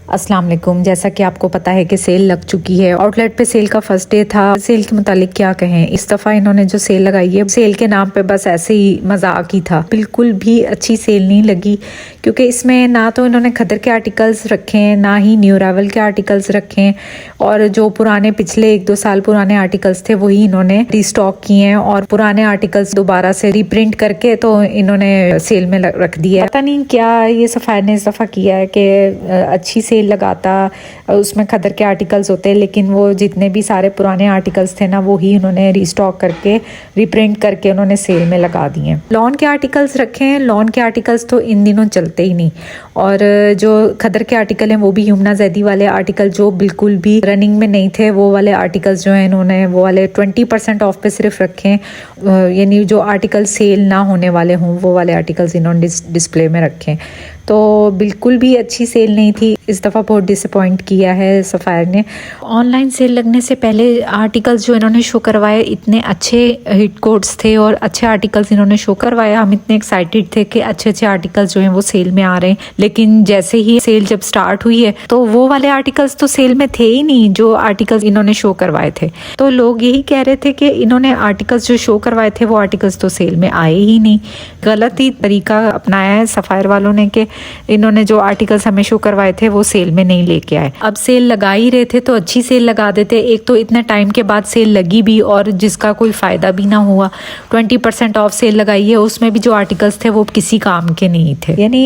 अस्सलाम वालेकुम। जैसा कि आपको पता है कि सेल लग चुकी है, आउटलेट पे सेल का फर्स्ट डे था। सेल के मुतालिक क्या कहें, इस दफ़ा इन्होंने जो सेल लगाई है सेल के नाम पे बस ऐसे ही मजाक ही था, बिल्कुल भी अच्छी सेल नहीं लगी। क्योंकि इसमें ना तो इन्होंने खदर के आर्टिकल्स रखे हैं, ना ही न्यू अराइवल के आर्टिकल्स रखे हैं, और जो पुराने पिछले 1-2 साल पुराने आर्टिकल्स थे वही इन्होंने रीस्टॉक किए हैं, और पुराने आर्टिकल्स दोबारा से रीप्रिंट करके तो इन्होंने सेल में रख दिया है। पता नहीं क्या ये सफ़ायर ने इस दफ़ा किया है कि अच्छी सेल लगाता, उसमें खदर के आर्टिकल्स होते हैं, लेकिन वो जितने भी सारे पुराने आर्टिकल्स थे ना, वो ही उन्होंने रीस्टॉक करके रीप्रिंट करके उन्होंने सेल में लगा दिए हैं। लॉन के आर्टिकल्स रखे हैं, लॉन के आर्टिकल्स तो इन दिनों चलते ही नहीं, और जो खदर के आर्टिकल हैं वो भी यमुना जैदी वाले आर्टिकल जो बिल्कुल भी रनिंग में नहीं थे, वो वाले आर्टिकल्स जो हैं इन्होंने वो वाले 20% ऑफ पे सिर्फ रखे हैं, यानी जो आर्टिकल सेल ना होने वाले हों वो वाले आर्टिकल्स इन्होंने डिस्प्ले में रखे हैं। तो बिल्कुल भी अच्छी सेल नहीं थी, इस दफ़ा बहुत डिसअपॉइंट किया है सफ़ायर ने। ऑनलाइन सेल लगने से पहले आर्टिकल्स जो इन्होंने शो करवाए इतने अच्छे हिट कोड्स थे और अच्छे आर्टिकल्स इन्होंने शो करवाया, हम इतने एक्साइटेड थे कि अच्छे अच्छे आर्टिकल्स जो हैं वो सेल में आ रहे हैं। लेकिन जैसे ही सेल जब स्टार्ट हुई है तो वो वाले आर्टिकल्स तो सेल में थे ही नहीं जो आर्टिकल्स इन्होंने शो करवाए थे। तो लोग यही कह रहे थे कि इन्होंने आर्टिकल्स जो शो करवाए थे वो आर्टिकल्स तो सेल में आए ही नहीं। गलत ही तरीका अपनाया है सफ़ायर वालों ने कि इन्होंने जो आर्टिकल्स हमें शो करवाए थे वो सेल में नहीं लेके आए। अब सेल लगा ही रहे थे तो अच्छी सेल लगा देते। एक तो इतने टाइम के बाद सेल लगी भी और जिसका कोई फ़ायदा भी ना हुआ। 20% ऑफ सेल लगाई है, उसमें भी जो आर्टिकल्स थे वो किसी काम के नहीं थे। यानी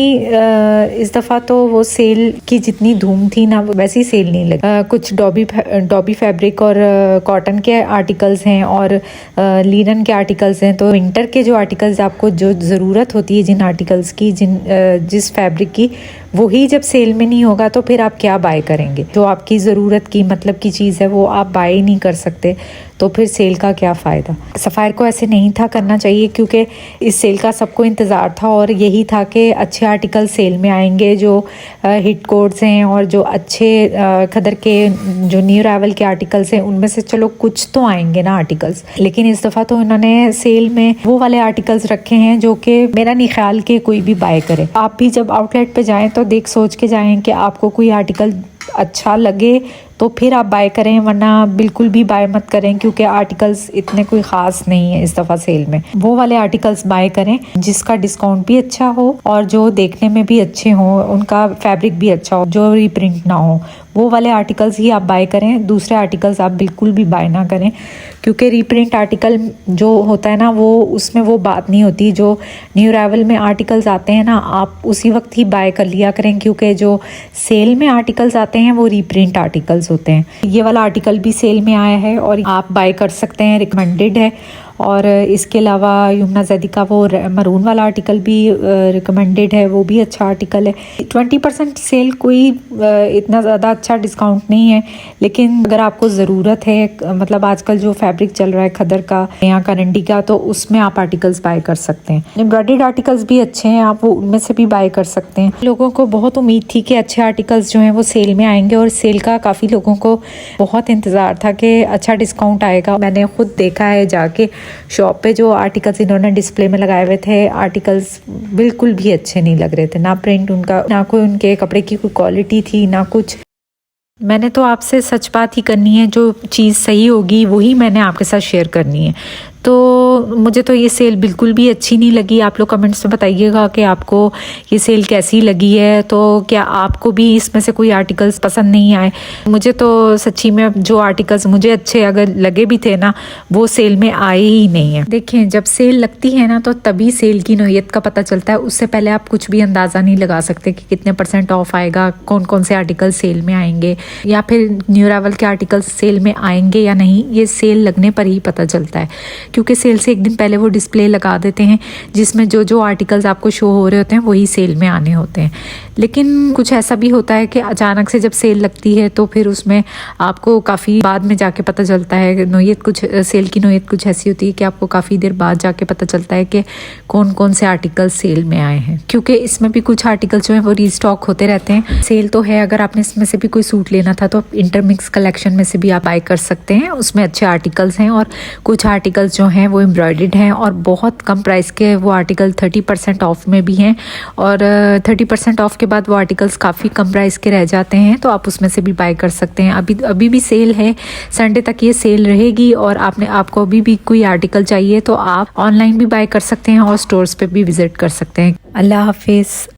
इस दफ़ा तो वो सेल की जितनी धूम थी ना वैसी सेल नहीं लगी। कुछ डॉबी फैब्रिक और कॉटन के आर्टिकल्स हैं और लीनन के आर्टिकल्स हैं। तो विंटर के जो आर्टिकल्स आपको जो ज़रूरत होती है जिन आर्टिकल्स की, जिस फैब्रिक की, वही जब सेल में नहीं होगा तो फिर आप क्या बाय करेंगे। जो आपकी ज़रूरत की मतलब की चीज़ है वो आप बाय ही नहीं कर सकते, तो फिर सेल का क्या फ़ायदा। सफ़ायर को ऐसे नहीं था करना चाहिए, क्योंकि इस सेल का सबको इंतज़ार था और यही था कि अच्छे आर्टिकल सेल में आएंगे, जो हिट कोड्स हैं और जो अच्छे खदर के जो न्यू अराइवल के आर्टिकल्स हैं उनमें से चलो कुछ तो आएंगे ना आर्टिकल्स। लेकिन इस दफ़ा तो इन्होंने सेल में वो वाले आर्टिकल्स रखे हैं जो कि मेरा नहीं ख्याल कि कोई भी बाय करे। आप भी जब आउटलेट पे जाएं तो देख सोच के जाएं कि आपको कोई आर्टिकल अच्छा लगे तो फिर आप बाय करें, वरना बिल्कुल भी बाय मत करें, क्योंकि आर्टिकल्स इतने कोई ख़ास नहीं है इस दफ़ा सेल में। वो वाले आर्टिकल्स बाय करें जिसका डिस्काउंट भी अच्छा हो और जो देखने में भी अच्छे हों, उनका फैब्रिक भी अच्छा हो, जो रीप्रिंट ना हो, वो वाले आर्टिकल्स ही आप बाय करें। दूसरे आर्टिकल्स आप बिल्कुल भी बाय ना करें, क्योंकि रीप्रिंट आर्टिकल जो होता है ना वो उसमें वो बात नहीं होती। जो न्यू अराइवल में आर्टिकल्स आते हैं ना, आप उसी वक्त ही बाय कर लिया करें, क्योंकि जो सेल में आर्टिकल्स आते हैं वो रीप्रिंट आर्टिकल्स होते हैं। ये वाला आर्टिकल भी सेल में आया है और आप बाय कर सकते हैं, रिकमेंडेड है। और इसके अलावा यमुना जैदी का वो मरून वाला आर्टिकल भी रिकमेंडेड है, वो भी अच्छा आर्टिकल है। 20% सेल कोई इतना ज़्यादा अच्छा डिस्काउंट नहीं है, लेकिन अगर आपको ज़रूरत है, मतलब आजकल जो फैब्रिक चल रहा है खदर का या करंडी का, तो उसमें आप आर्टिकल्स बाय कर सकते हैं। एम्ब्रॉयडर्ड आर्टिकल्स भी अच्छे हैं, आप वो उनमें से भी बाय कर सकते हैं। लोगों को बहुत उम्मीद थी कि अच्छे आर्टिकल्स जो हैं वो सेल में आएंगे, और सेल का काफ़ी लोगों को बहुत इंतज़ार था कि अच्छा डिस्काउंट आएगा। मैंने खुद देखा है जाके शॉप पे, जो आर्टिकल्स इन्होंने डिस्प्ले में लगाए हुए थे, आर्टिकल्स बिल्कुल भी अच्छे नहीं लग रहे थे। ना प्रिंट उनका, ना कोई उनके कपड़े की कोई क्वालिटी थी, ना कुछ। मैंने तो आपसे सच बात ही करनी है, जो चीज़ सही होगी वही मैंने आपके साथ शेयर करनी है। तो मुझे तो ये सेल बिल्कुल भी अच्छी नहीं लगी। आप लोग कमेंट्स में बताइएगा कि आपको ये सेल कैसी लगी है, तो क्या आपको भी इसमें से कोई आर्टिकल्स पसंद नहीं आए। मुझे तो सच्ची में जो आर्टिकल्स मुझे अच्छे अगर लगे भी थे ना, वो सेल में आए ही नहीं है। देखें, जब सेल लगती है ना तो तभी सेल की नौयत का पता चलता है, उससे पहले आप कुछ भी अंदाज़ा नहीं लगा सकते कि कितने % ऑफ आएगा, कौन कौन से आर्टिकल सेल में आएंगे, या फिर न्यू अराइवल के आर्टिकल्स सेल में आएंगे या नहीं। ये सेल लगने पर ही पता चलता है, क्योंकि सेल से एक दिन पहले वो डिस्प्ले लगा देते हैं जिसमें जो जो आर्टिकल्स आपको शो हो रहे होते हैं वही सेल में आने होते हैं। लेकिन कुछ ऐसा भी होता है कि अचानक से जब सेल लगती है तो फिर उसमें आपको काफ़ी बाद में जाके पता चलता है। नौयत कुछ सेल की नौयत कुछ ऐसी होती है कि आपको काफ़ी देर बाद जाके पता चलता है कि कौन कौन से आर्टिकल सेल में आए हैं, क्योंकि इसमें भी कुछ आर्टिकल जो है वो रीस्टॉक होते रहते हैं। सेल तो है, अगर आपने इसमें से भी कोई सूट लेना था तो आप इंटरमिक्स कलेक्शन में से भी आप बाय कर सकते हैं, उसमें अच्छे आर्टिकल्स हैं। और कुछ आर्टिकल्स जो हैं वो एम्ब्रॉयडर्ड हैं और बहुत कम प्राइस के वो आर्टिकल 30% ऑफ में भी हैं। और 30% ऑफ के बाद वो आर्टिकल्स काफ़ी कम प्राइस के रह जाते हैं, तो आप उसमें से भी बाय कर सकते हैं। अभी भी सेल है, संडे तक ये सेल रहेगी। और आपको अभी भी कोई आर्टिकल चाहिए तो आप ऑनलाइन भी बाय कर सकते हैं और स्टोर्स पे भी विजिट कर सकते हैं। अल्लाह हाफिज़।